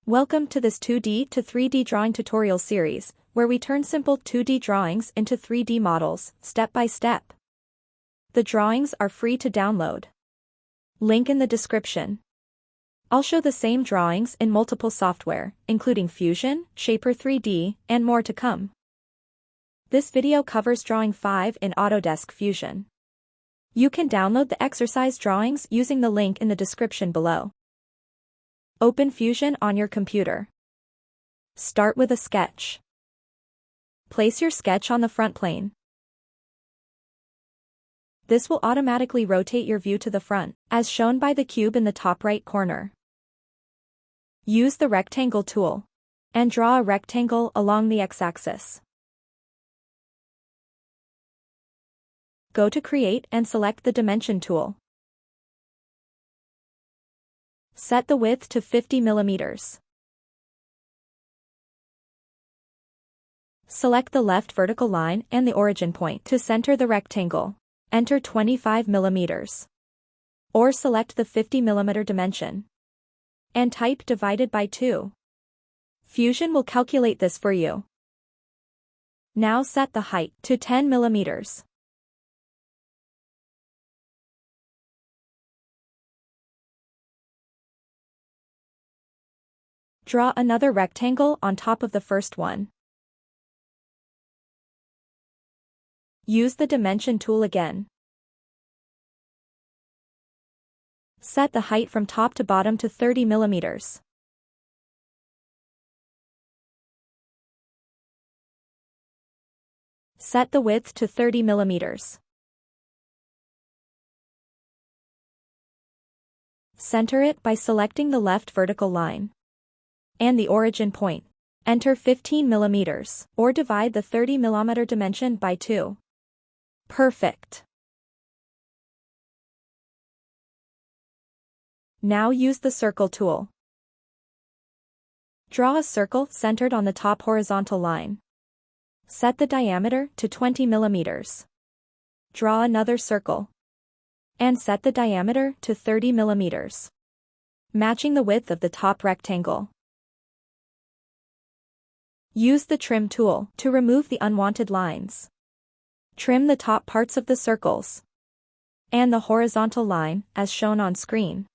Welcome to this 2D to 3D drawing tutorial series, where we turn simple 2D drawings into 3D models, step by step. The drawings are free to download. Link in the description. I'll show the same drawings in multiple software, including Fusion, Shaper 3D, and more to come. This video covers Drawing 5 in Autodesk Fusion. You can download the exercise drawings using the link in the description below. Open Fusion on your computer. Start with a sketch. Place your sketch on the front plane. This will automatically rotate your view to the front, as shown by the cube in the top right corner. Use the rectangle tool and draw a rectangle along the x-axis. Go to Create and select the Dimension tool. Set the width to 50 mm. Select the left vertical line and the origin point to center the rectangle. Enter 25 mm. Or select the 50 mm dimension. And type divided by 2. Fusion will calculate this for you. Now set the height to 10 mm. Draw another rectangle on top of the first one. Use the Dimension tool again. Set the height from top to bottom to 30 mm. Set the width to 30 mm. Center it by selecting the left vertical line and the origin point. Enter 15 mm, or divide the 30 mm dimension by 2. Perfect. Now use the Circle tool. Draw a circle centered on the top horizontal line. Set the diameter to 20 mm. Draw another circle. And set the diameter to 30 mm. Matching the width of the top rectangle. Use the Trim tool to remove the unwanted lines. Trim the top parts of the circles and the horizontal line as shown on screen.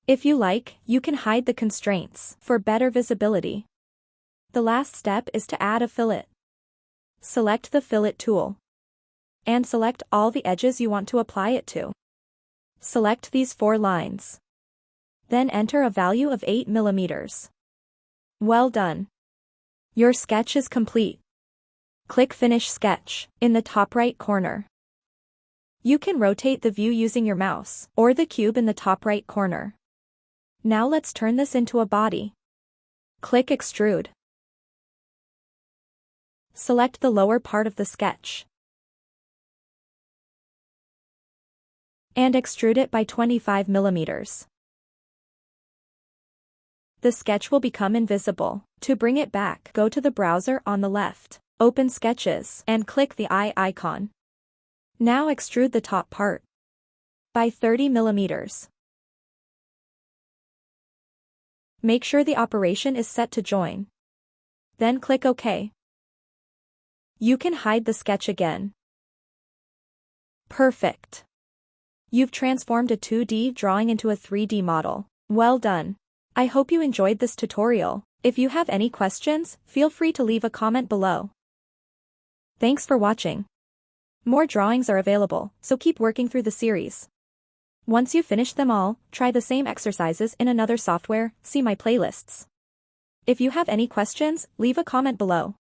If you like, you can hide the constraints for better visibility. The last step is to add a fillet. Select the Fillet tool and select all the edges you want to apply it to. Select these 4 lines. Then enter a value of 8 mm. Well done. Your sketch is complete. Click Finish Sketch in the top right corner. You can rotate the view using your mouse or the cube in the top right corner. Now let's turn this into a body. Click Extrude. Select the lower part of the sketch and extrude it by 25 mm. The sketch will become invisible. To bring it back, go to the browser on the left, open Sketches, and click the eye icon. Now extrude the top part by 30 mm. Make sure the operation is set to join. Then click OK. You can hide the sketch again. Perfect. You've transformed a 2D drawing into a 3D model. Well done. I hope you enjoyed this tutorial. If you have any questions, feel free to leave a comment below. Thanks for watching. More drawings are available, so keep working through the series. Once you finish them all, try the same exercises in another software, see my playlists. If you have any questions, leave a comment below.